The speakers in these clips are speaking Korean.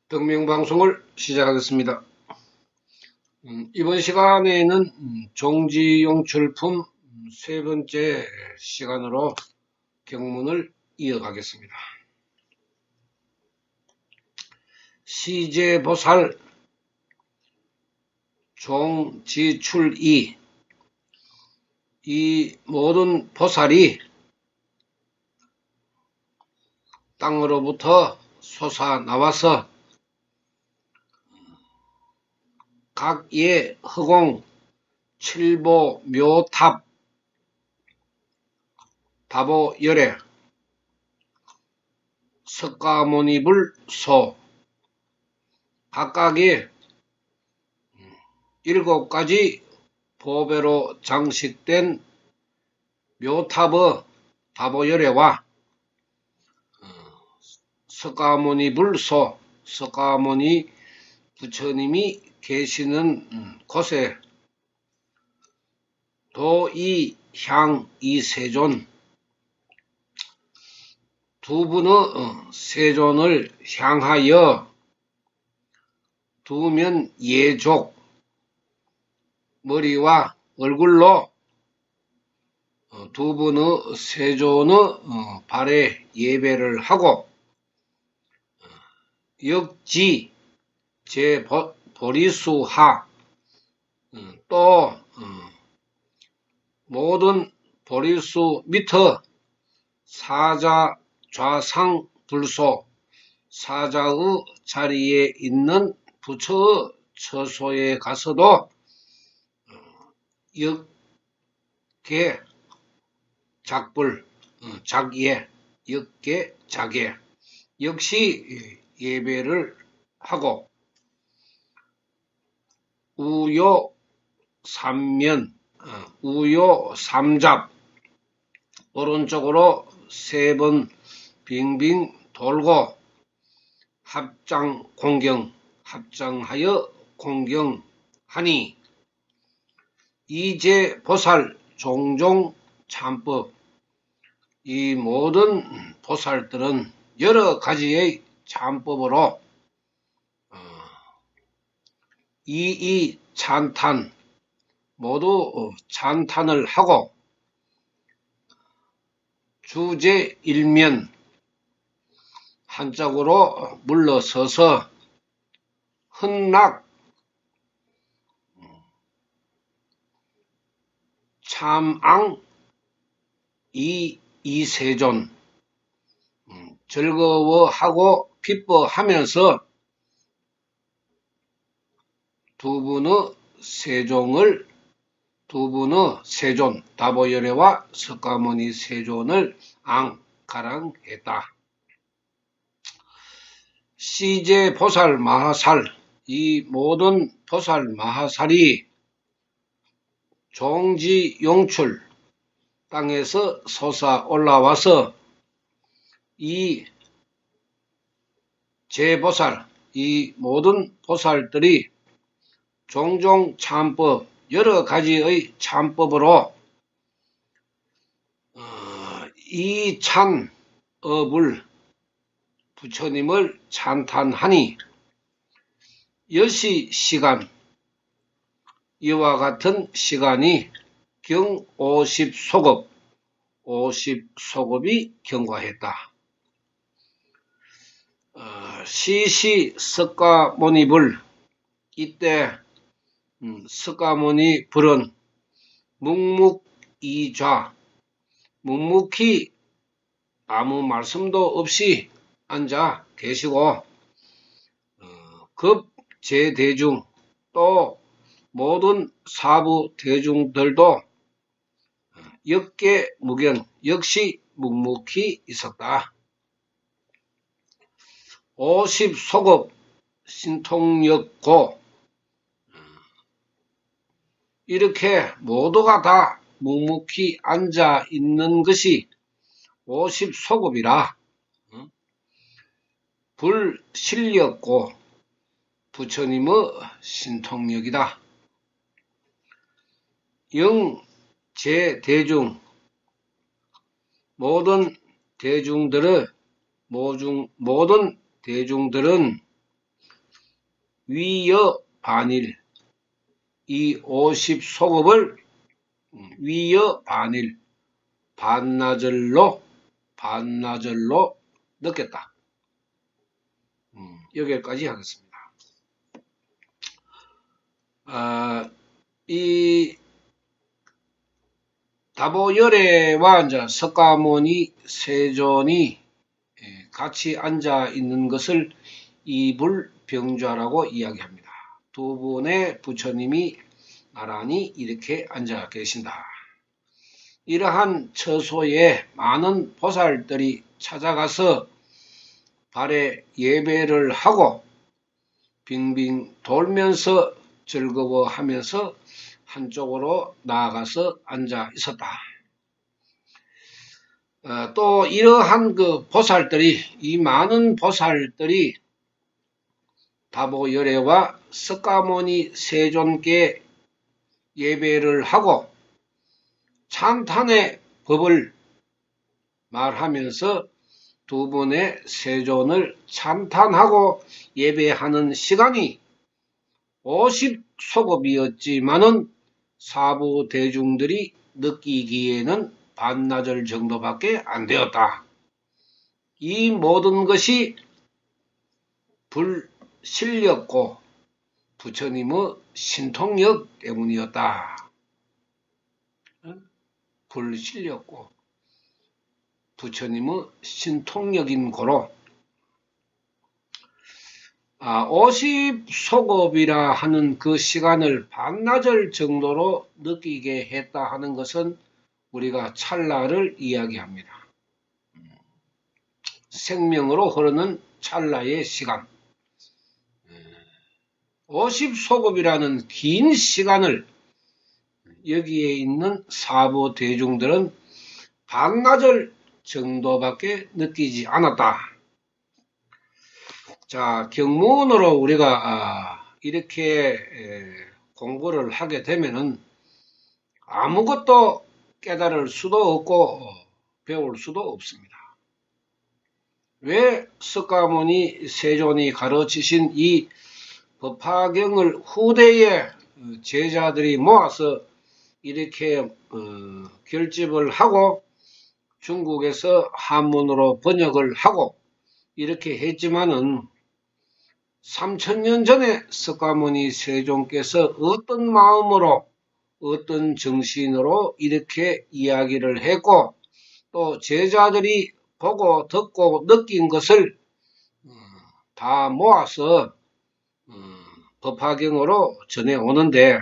덕명방송을 시작하겠습니다. 이번 시간에는 종지용출품 세 번째 시간으로 경문을 이어가겠습니다. 시제보살 종지출이, 이 모든 보살이 땅으로부터 솟아나와서 각예 허공 칠보 묘탑 다보열애 석가모니불소 각각의 7가지 보배로 장식된 묘탑의 다보열애와 석가모니불소 석가모니 부처님이 계시는 곳에 도이향이세존 두 분의 세존을 향하여 두면 예족 머리와 얼굴로 두 분의 세존의 발에 예배를 하고 역지 제보리수하 또 모든 보리수 밑에 사자 좌상 불소 사자의 자리에 있는 부처의 처소에 가서도 역계 작불 작예 역계 작예 역시 예배를 하고 우요 삼면 우요 삼잡 오른쪽으로 3번 빙빙 돌고 합장 공경 합장하여 공경하니 이제 보살 종종 참법 이 모든 보살들은 여러 가지의 참법으로 이이 찬탄 모두 찬탄을 하고 주제 일면 한짝으로 물러서서 헌락 참앙 이세존 즐거워하고 기뻐하면서 두 분의 세존 다보열애와 석가모니 세존을 앙가랑했다. 시제보살 마하살 이 모든 보살 마하살이 종지용출 땅에서 솟아 올라와서 이 제보살 이 모든 보살들이 종종 참법 여러 가지의 참법으로 이 찬업을 부처님을 찬탄하니 여시 시간 이와 같은 시간이 경 50소급 50소급이 경과했다. 시시 석가모니불 이때 석가모니 불은 묵묵이좌 묵묵히 아무 말씀도 없이 앉아 계시고 급제대중 또 모든 사부 대중들도 역계무견 역시 묵묵히 있었다. 50소급 신통력고 이렇게 모두가 다 묵묵히 앉아 있는 것이 50소급이라 불실력고 부처님의 신통력이다. 영제대중 모든 대중들은 위여 반일, 이 50소급을 위여 반일, 반나절로 넣겠다. 여기까지 하겠습니다. 이 다보열애와 이제 석가모니 세존이 같이 앉아 있는 것을 이불병좌라고 이야기합니다. 두 분의 부처님이 나란히 이렇게 앉아 계신다. 이러한 처소에 많은 보살들이 찾아가서 발에 예배를 하고 빙빙 돌면서 즐거워하면서 한쪽으로 나아가서 앉아 있었다. 또 이러한 그 보살들이, 이 많은 보살들이 다보열애와 석가모니 세존께 예배를 하고 찬탄의 법을 말하면서 두 분의 세존을 찬탄하고 예배하는 시간이 50소급이었지만은 사부 대중들이 느끼기에는 반나절 정도밖에 안 되었다. 이 모든 것이 불실렸고 부처님의 신통력 때문이었다. 불실렸고 부처님의 신통력인 고로 50소급이라 하는 그 시간을 반나절 정도로 느끼게 했다 하는 것은 우리가 찰나를 이야기합니다. 생명으로 흐르는 찰나의 시간. 50소급이라는 긴 시간을 여기에 있는 사부 대중들은 반나절 정도밖에 느끼지 않았다. 자, 경문으로 우리가 이렇게 공부를 하게 되면은 아무것도 깨달을 수도 없고 배울 수도 없습니다. 왜 석가모니 세존이 가르치신 이 법화경을 후대의 제자들이 모아서 이렇게 결집을 하고 중국에서 한문으로 번역을 하고 이렇게 했지만은 3000년 전에 석가모니 세존께서 어떤 마음으로 어떤 정신으로 이렇게 이야기를 했고 또 제자들이 보고 듣고 느낀 것을 다 모아서 법화경으로 전해오는데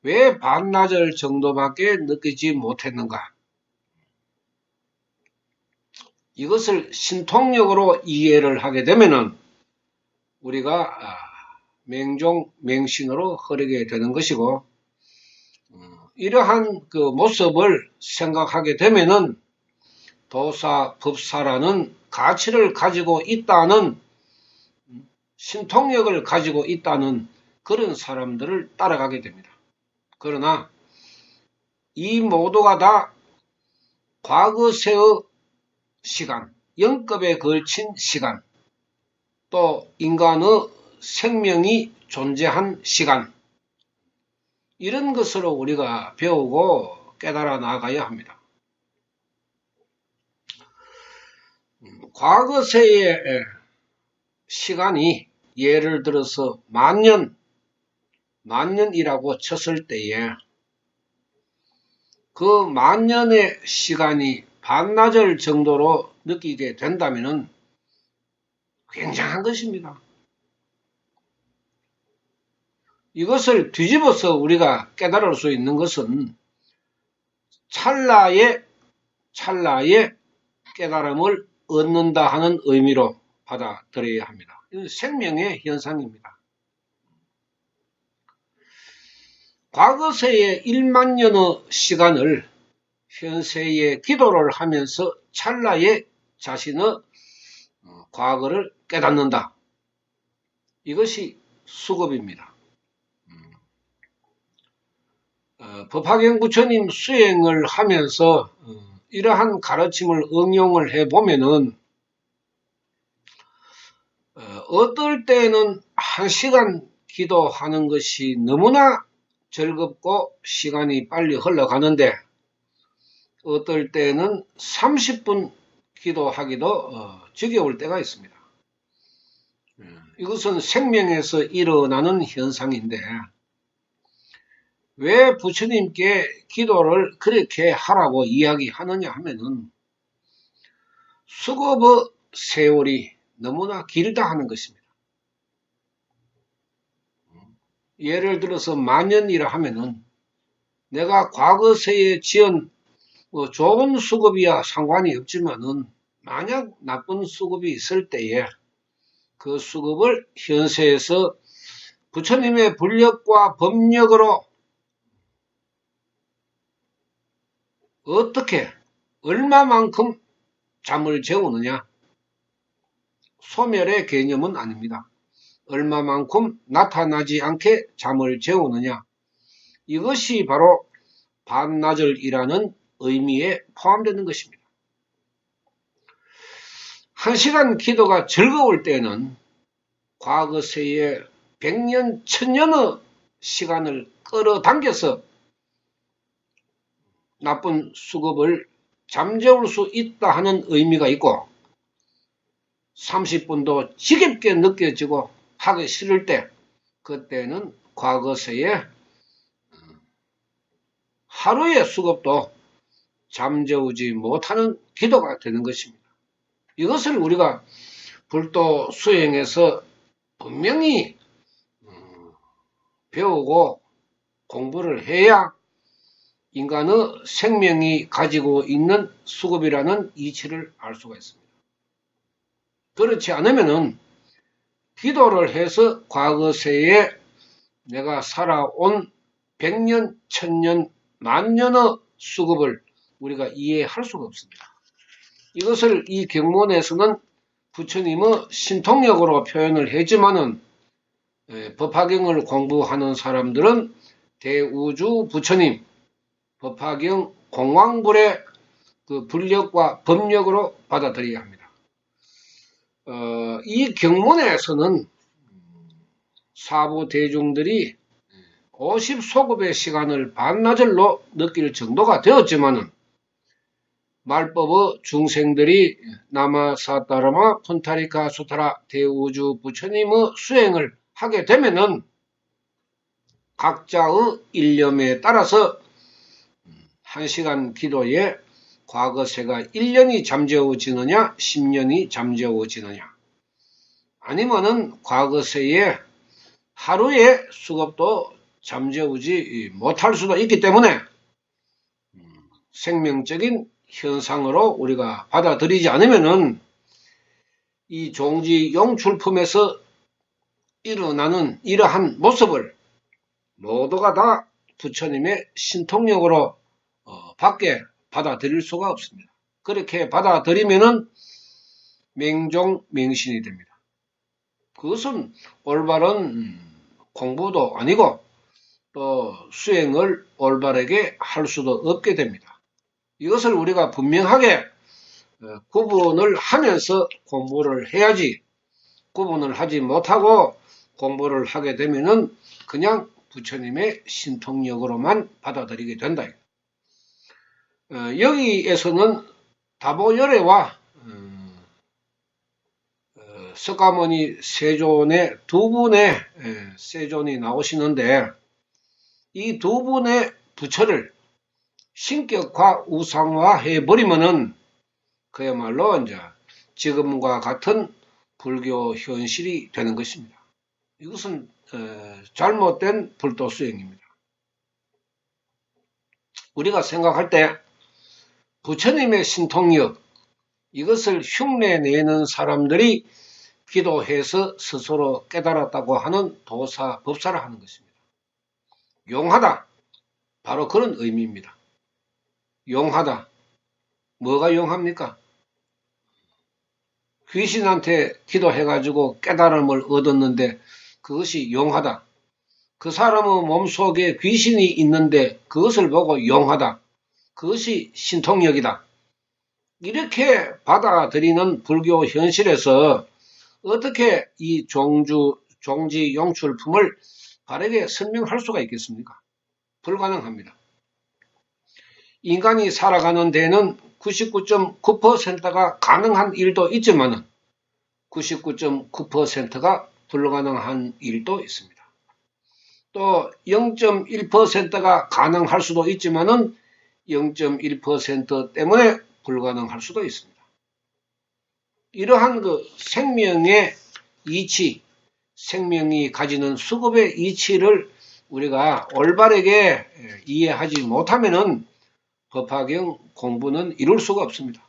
왜 반나절 정도밖에 느끼지 못했는가? 이것을 신통력으로 이해를 하게 되면은 우리가 맹종, 맹신으로 흐르게 되는 것이고 이러한 그 모습을 생각하게 되면은 도사, 법사라는 가치를 가지고 있다는 신통력을 가지고 있다는 그런 사람들을 따라가게 됩니다. 그러나 이 모두가 다 과거세의 시간, 영급에 걸친 시간, 또 인간의 생명이 존재한 시간, 이런 것으로 우리가 배우고 깨달아 나가야 합니다. 과거세의 시간이 예를 들어서 만년이라고 쳤을 때에 그 만년의 시간이 반나절 정도로 느끼게 된다면 굉장한 것입니다. 이것을 뒤집어서 우리가 깨달을 수 있는 것은 찰나의 깨달음을 얻는다 하는 의미로 받아들여야 합니다. 이건 생명의 현상입니다. 과거세의 1만 년의 시간을 현세의 기도를 하면서 찰나의 자신의 과거를 깨닫는다. 이것이 수급입니다. 법화경 부처님 수행을 하면서 이러한 가르침을 응용을 해보면은 어떨 때는 1시간 기도하는 것이 너무나 즐겁고 시간이 빨리 흘러가는데 어떨 때는 30분 기도하기도 지겨울 때가 있습니다. 이것은 생명에서 일어나는 현상인데 왜 부처님께 기도를 그렇게 하라고 이야기하느냐 하면은 수급의 세월이 너무나 길다 하는 것입니다. 예를 들어서 만년이라 하면은 내가 과거세에 지은 좋은 수급이야 상관이 없지만은 만약 나쁜 수급이 있을 때에 그 수급을 현세에서 부처님의 불력과 법력으로 어떻게 얼마만큼 잠을 재우느냐, 소멸의 개념은 아닙니다. 얼마만큼 나타나지 않게 잠을 재우느냐, 이것이 바로 반나절이라는 의미에 포함되는 것입니다. 1시간 기도가 즐거울 때는 과거세에 100년, 1000년의 시간을 끌어당겨서 나쁜 수급을 잠재울 수 있다 하는 의미가 있고 30분도 지겹게 느껴지고 하기 싫을 때 그때는 과거세에 하루의 수급도 잠재우지 못하는 기도가 되는 것입니다. 이것을 우리가 불도 수행에서 분명히 배우고 공부를 해야 인간의 생명이 가지고 있는 수급이라는 이치를 알 수가 있습니다. 그렇지 않으면은 기도를 해서 과거세에 내가 살아온 100년, 1000년, 만년의 수급을 우리가 이해할 수가 없습니다. 이것을 이 경문에서는 부처님의 신통력으로 표현을 했지만은 법화경을 공부하는 사람들은 대우주 부처님, 법화경 공왕불의 그 불력과 법력으로 받아들여야 합니다. 이 경문에서는 사부 대중들이 50소급의 시간을 반나절로 느낄 정도가 되었지만은 말법의 중생들이 나마사타라마 푼타리카 수타라 대우주 부처님의 수행을 하게 되면은 각자의 일념에 따라서 1시간 기도에 과거세가 1년이 잠재워지느냐 10년이 잠재워지느냐 아니면은 과거세에 하루의 수급도 잠재우지 못할 수도 있기 때문에 생명적인 현상으로 우리가 받아들이지 않으면은 이 종지 용출품에서 일어나는 이러한 모습을 모두가 다 부처님의 신통력으로 밖에 받아들일 수가 없습니다. 그렇게 받아들이면은 맹종맹신이 됩니다. 그것은 올바른 공부도 아니고 또 수행을 올바르게 할 수도 없게 됩니다. 이것을 우리가 분명하게 구분을 하면서 공부를 해야지 구분을 하지 못하고 공부를 하게 되면은 그냥 부처님의 신통력으로만 받아들이게 된다. 여기에서는 다보열애와 석가모니 세존의 두 분의 세존이 나오시는데 이 두 분의 부처를 신격화 우상화 해버리면은 그야말로 이제 지금과 같은 불교 현실이 되는 것입니다. 이것은 잘못된 불도 수행입니다. 우리가 생각할 때 부처님의 신통력 이것을 흉내내는 사람들이 기도해서 스스로 깨달았다고 하는 도사, 법사를 하는 것입니다. 용하다. 바로 그런 의미입니다. 용하다. 뭐가 용합니까? 귀신한테 기도해가지고 깨달음을 얻었는데 그것이 용하다. 그 사람의 몸속에 귀신이 있는데 그것을 보고 용하다. 그것이 신통력이다. 이렇게 받아들이는 불교 현실에서 어떻게 이 종지 용출품을 바르게 설명할 수가 있겠습니까? 불가능합니다. 인간이 살아가는 데는 99.9%가 가능한 일도 있지만 99.9%가 불가능한 일도 있습니다. 또 0.1%가 가능할 수도 있지만 0.1% 때문에 불가능할 수도 있습니다. 이러한 그 생명의 이치, 생명이 가지는 수급의 이치를 우리가 올바르게 이해하지 못하면은 법화경 공부는 이룰 수가 없습니다.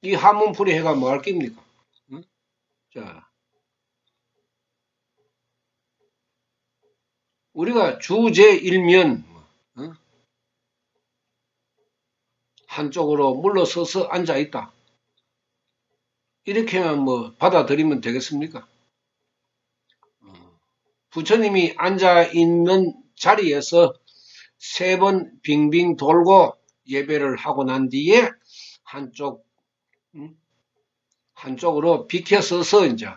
이 한문풀이해가 뭐 할 깁니까? 응? 자, 우리가 주제일면 응? 한쪽으로 물러서서 앉아 있다. 이렇게만 뭐 받아들이면 되겠습니까? 부처님이 앉아 있는 자리에서 3번 빙빙 돌고 예배를 하고 난 뒤에 한쪽으로 비켜서서 이제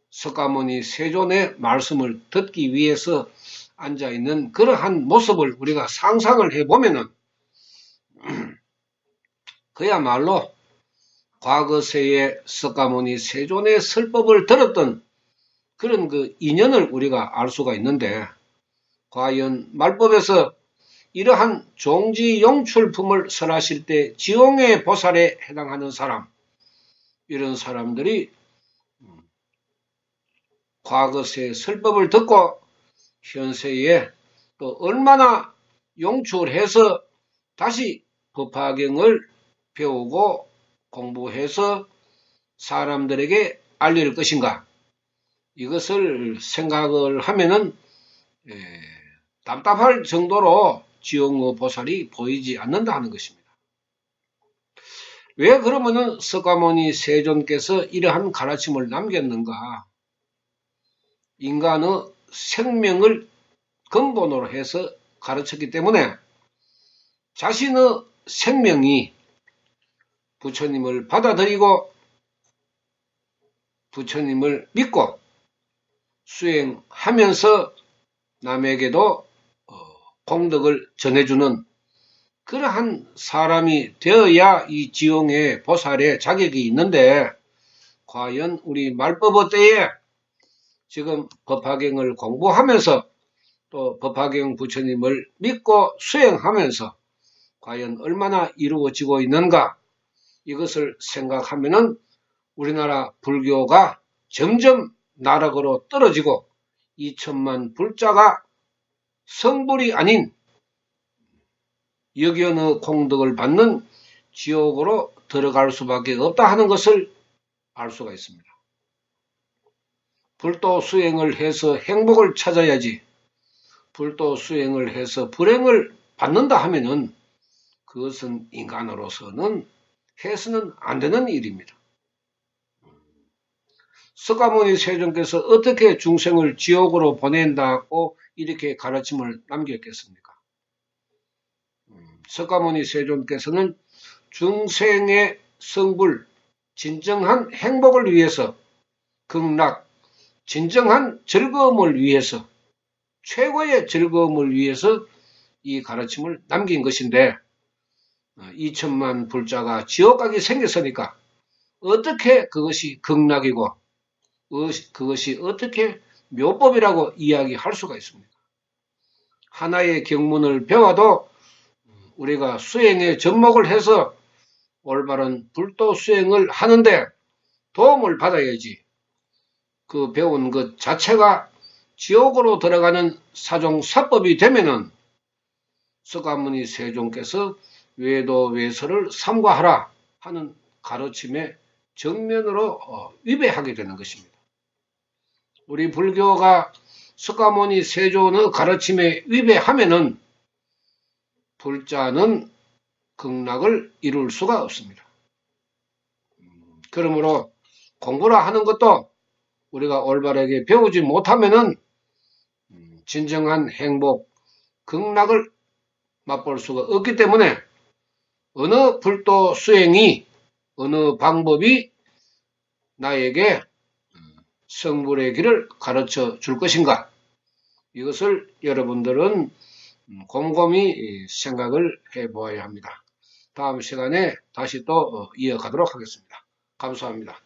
석가모니 세존의 말씀을 듣기 위해서 앉아 있는 그러한 모습을 우리가 상상을 해보면은 그야말로 과거세의 석가모니 세존의 설법을 들었던 그런 그 인연을 우리가 알 수가 있는데, 과연 말법에서 이러한 종지 용출품을 설하실 때 지용의 보살에 해당하는 사람, 이런 사람들이 과거세 설법을 듣고 현세에 또 얼마나 용출해서 다시 법화경을 배우고 공부해서 사람들에게 알릴 것인가, 이것을 생각을 하면은 답답할 정도로 지용의 보살이 보이지 않는다 하는 것입니다. 왜 그러면은 석가모니 세존께서 이러한 가르침을 남겼는가? 인간의 생명을 근본으로 해서 가르쳤기 때문에 자신의 생명이 부처님을 받아들이고 부처님을 믿고 수행하면서 남에게도 공덕을 전해주는 그러한 사람이 되어야 이 지용의 보살의 자격이 있는데, 과연 우리 말법어 때에 지금 법화경을 공부하면서 또 법화경 부처님을 믿고 수행하면서 과연 얼마나 이루어지고 있는가, 이것을 생각하면은 우리나라 불교가 점점 나락으로 떨어지고 2천만 불자가 성불이 아닌 역연의 공덕을 받는 지옥으로 들어갈 수밖에 없다 하는 것을 알 수가 있습니다. 불도 수행을 해서 행복을 찾아야지, 불도 수행을 해서 불행을 받는다 하면은 그것은 인간으로서는 해서는 안 되는 일입니다. 석가모니 세존께서 어떻게 중생을 지옥으로 보낸다고 이렇게 가르침을 남겼겠습니까? 석가모니 세존께서는 중생의 성불, 진정한 행복을 위해서, 극락, 진정한 즐거움을 위해서, 최고의 즐거움을 위해서 이 가르침을 남긴 것인데, 2천만 불자가 지옥 가게 생겼으니까 어떻게 그것이 극락이고 그것이 어떻게 묘법이라고 이야기할 수가 있습니까? 하나의 경문을 배워도 우리가 수행에 접목을 해서 올바른 불도 수행을 하는데 도움을 받아야지, 그 배운 것 자체가 지옥으로 들어가는 사종사법이 되면은 석가모니 세존께서 외도 외설을 삼가하라 하는 가르침에 정면으로 위배하게 되는 것입니다. 우리 불교가 석가모니 세존의 가르침에 위배하면은 불자는 극락을 이룰 수가 없습니다. 그러므로 공부라 하는 것도 우리가 올바르게 배우지 못하면은 진정한 행복, 극락을 맛볼 수가 없기 때문에 어느 불도 수행이, 어느 방법이 나에게 성불의 길을 가르쳐 줄 것인가? 이것을 여러분들은 곰곰이 생각을 해 보아야 합니다. 다음 시간에 다시 또 이어가도록 하겠습니다. 감사합니다.